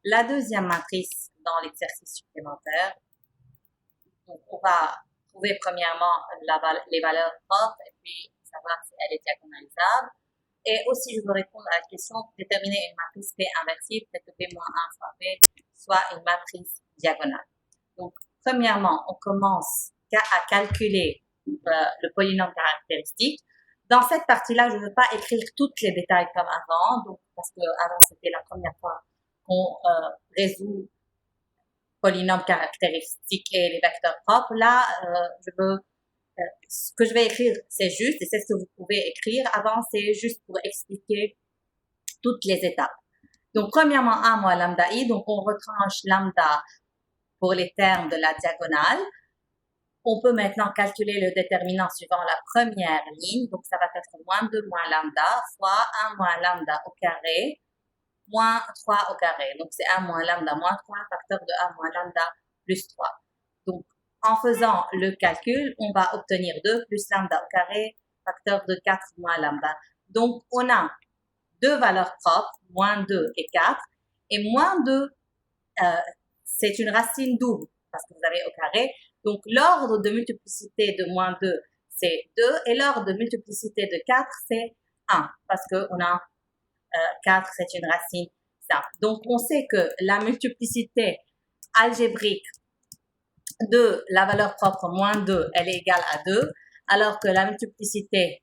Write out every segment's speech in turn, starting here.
La deuxième matrice dans l'exercice supplémentaire, donc on va trouver premièrement les valeurs propres et puis savoir si elle est diagonalisable. Et aussi, je veux répondre à la question, déterminer une matrice P inversible, telle que P-1 fois P soit une matrice diagonale. Donc, premièrement, on commence à calculer le polynôme caractéristique. Dans cette partie-là, je ne veux pas écrire tous les détails comme avant, donc, parce que avant c'était la première fois qu'on résout polynôme caractéristique et les vecteurs propres. Là, ce que je vais écrire, c'est juste, et c'est ce que vous pouvez écrire. Avant, c'est juste pour expliquer toutes les étapes. Donc, premièrement, A moins lambda I, donc on retranche lambda pour les termes de la diagonale. On peut maintenant calculer le déterminant suivant la première ligne. Donc, ça va être moins 2 moins lambda fois 1 moins lambda au carré moins 3 au carré. Donc, c'est 1 moins lambda moins 3, facteur de 1 moins lambda plus 3. Donc, en faisant le calcul, on va obtenir 2 plus lambda au carré, facteur de 4 moins lambda. Donc, on a deux valeurs propres, moins 2 et 4. Et moins 2, c'est une racine double, parce que vous avez au carré. Donc, l'ordre de multiplicité de moins 2, c'est 2. Et l'ordre de multiplicité de 4, c'est 1, parce qu'on a 4, c'est une racine simple. Donc, on sait que la multiplicité algébrique de la valeur propre moins 2, elle est égale à 2, alors que la multiplicité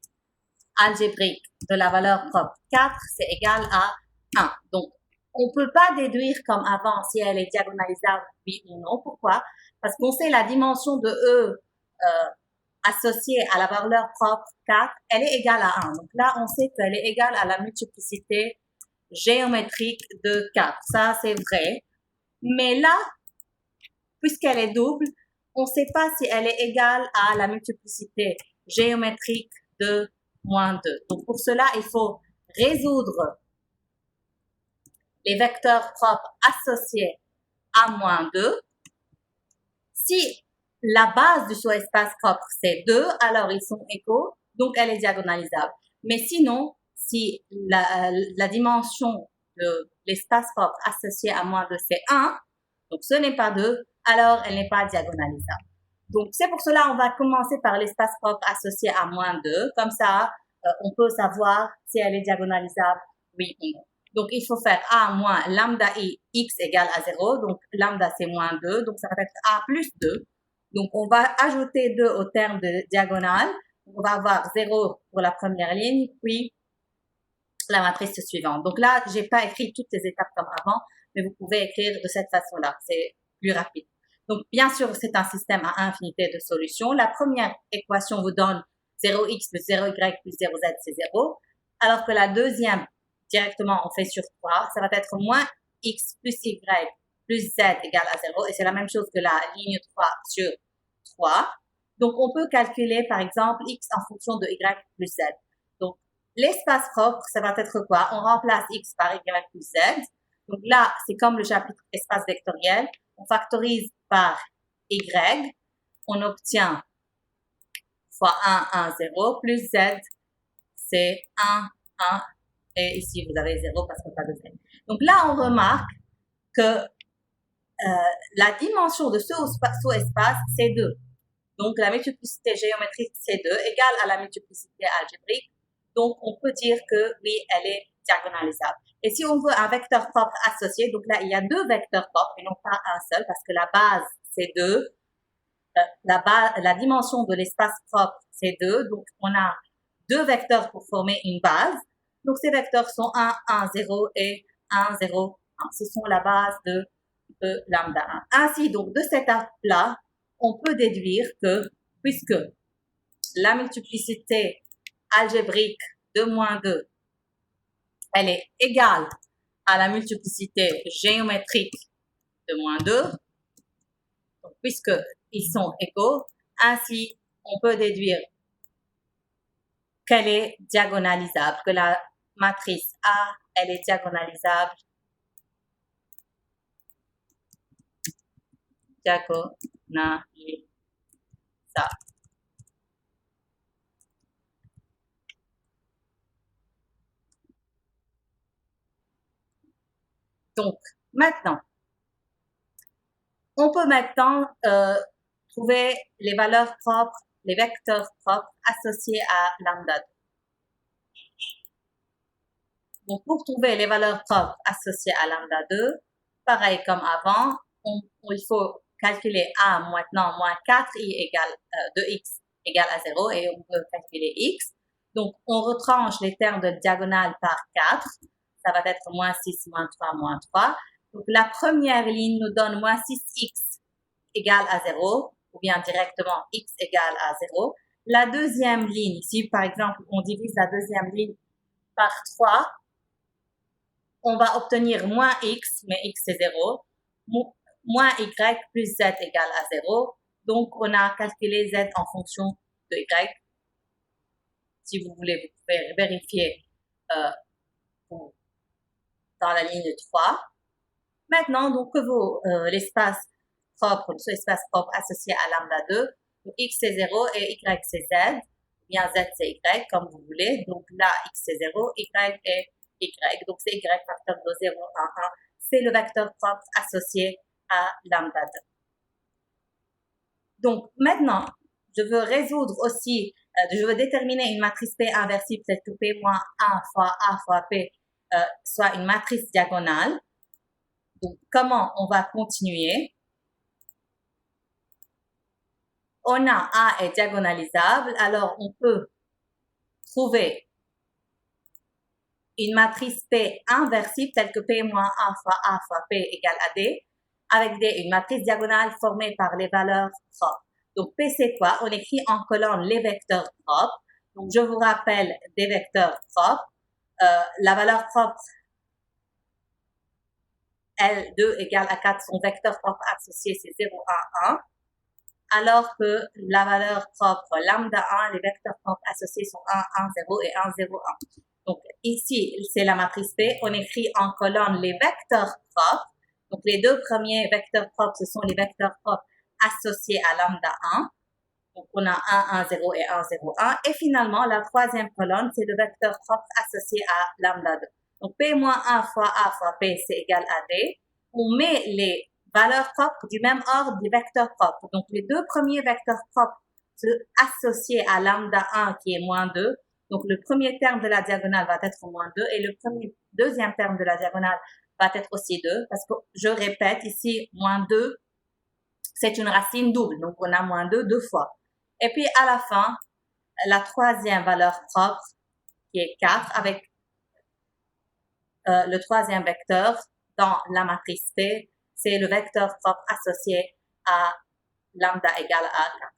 algébrique de la valeur propre 4, c'est égal à 1. Donc, on ne peut pas déduire comme avant si elle est diagonalisable, oui ou non. Pourquoi? Parce qu'on sait la dimension de E associée à la valeur propre 4, elle est égale à 1. Donc là, on sait qu'elle est égale à la multiplicité géométrique de 4. Ça, c'est vrai. Mais là, puisqu'elle est double, on ne sait pas si elle est égale à la multiplicité géométrique de moins 2. Donc, pour cela, il faut résoudre les vecteurs propres associés à moins 2. Si la base du sous-espace propre, c'est 2, alors ils sont égaux, donc elle est diagonalisable. Mais sinon, si la dimension de l'espace propre associé à moins 2, c'est 1, donc ce n'est pas 2, alors elle n'est pas diagonalisable. Donc, c'est pour cela on va commencer par l'espace propre associé à moins 2. Comme ça, on peut savoir si elle est diagonalisable, oui ou non. Donc, il faut faire A moins lambda I, X égale à 0. Donc, lambda, c'est moins 2. Donc, ça va être A plus 2. Donc, on va ajouter 2 au terme de diagonale. On va avoir 0 pour la première ligne, puis la matrice suivante. Donc là, j'ai pas écrit toutes les étapes comme avant, mais vous pouvez écrire de cette façon-là. C'est plus rapide. Donc, bien sûr, c'est un système à infinité de solutions. La première équation vous donne 0x plus 0y plus 0z, c'est 0. Alors que la deuxième, directement, on fait sur 3. Ça va être moins x plus y plus z égale à 0. Et c'est la même chose que la ligne 3 sur 3. Donc, on peut calculer, par exemple, x en fonction de y plus z. Donc, l'espace propre, ça va être quoi? On remplace x par y plus z. Donc là, c'est comme le chapitre espace vectoriel. On factorise par y. On obtient fois 1, 1, 0, plus z, c'est 1, 1. Et ici, vous avez 0 parce qu'il n'y a pas de z. Donc là, on remarque que la dimension de ce sous-espace, c'est 2. Donc, la multiplicité géométrique, c'est 2, égale à la multiplicité algébrique. Donc, on peut dire que oui, elle est diagonalisable. Et si on veut un vecteur propre associé, donc là, il y a deux vecteurs propres et non pas un seul, parce que la base, c'est 2. La dimension de l'espace propre, c'est 2. Donc, on a deux vecteurs pour former une base. Donc, ces vecteurs sont 1, 1, 0 et 1, 0, 1. Ce sont la base de lambda 1. Ainsi, donc, de cette étape-là, on peut déduire que, puisque la multiplicité algébrique de moins 2, elle est égale à la multiplicité géométrique de moins 2, donc, puisqu'ils sont égaux, ainsi, on peut déduire qu'elle est diagonalisable, que la matrice A, elle est diagonalisable. Diagonalisable. Donc, Maintenant, on peut maintenant trouver les valeurs propres, les vecteurs propres associés à lambda 2. Donc, pour trouver les valeurs propres associées à lambda 2, pareil comme avant, il faut calculer A maintenant moins 4i égale 2x égale à 0 et on peut calculer x. Donc, on retranche les termes de diagonale par 4. Ça va être moins 6, moins 3, moins 3. Donc, la première ligne nous donne moins 6x égale à 0 ou bien directement x égale à 0. La deuxième ligne, si par exemple on divise la deuxième ligne par 3, on va obtenir moins x, mais x c'est 0, moins y plus z égale à 0. Donc, on a calculé z en fonction de y. Si vous voulez, vous pouvez vérifier dans la ligne 3. Maintenant, donc, l'espace propre, l'espace propre associé à lambda 2, donc x c'est 0 et y c'est z, ou bien z c'est y, comme vous voulez. Donc là, x c'est 0, y est y, donc c'est y facteur de 0, 1, 1. C'est le vecteur propre associé à lambda 2. Donc maintenant, je veux résoudre aussi, je veux déterminer une matrice P inversible telle que P moins 1 fois A fois P soit une matrice diagonale. Donc comment on va continuer? On a A est diagonalisable, alors on peut trouver une matrice P inversible telle que P moins A fois P égale à D, avec une matrice diagonale formée par les valeurs propres. Donc P c'est quoi? On écrit en colonne les vecteurs propres. Donc je vous rappelle des vecteurs propres. La valeur propre L2 égale à 4, son vecteur propre associé c'est 0, 1, 1. Alors que la valeur propre lambda 1, les vecteurs propres associés sont 1, 1, 0 et 1, 0, 1. Donc ici, c'est la matrice P. On écrit en colonne les vecteurs propres. Donc les deux premiers vecteurs propres, ce sont les vecteurs propres associés à lambda 1. Donc on a 1, 1, 0 et 1, 0, 1. Et finalement, la troisième colonne, c'est le vecteur propre associé à lambda 2. Donc P moins 1 fois A fois P, c'est égal à D. On met les valeurs propres du même ordre des vecteurs propres. Donc, les deux premiers vecteurs propres associés à lambda 1 qui est moins 2. Donc, le premier terme de la diagonale va être moins 2 et le deuxième terme de la diagonale va être aussi 2 parce que, je répète, ici, moins 2, c'est une racine double. Donc, on a moins 2 deux fois. Et puis, à la fin, la troisième valeur propre qui est 4 avec le troisième vecteur dans la matrice P, c'est le vecteur propre associé à lambda égale à 4.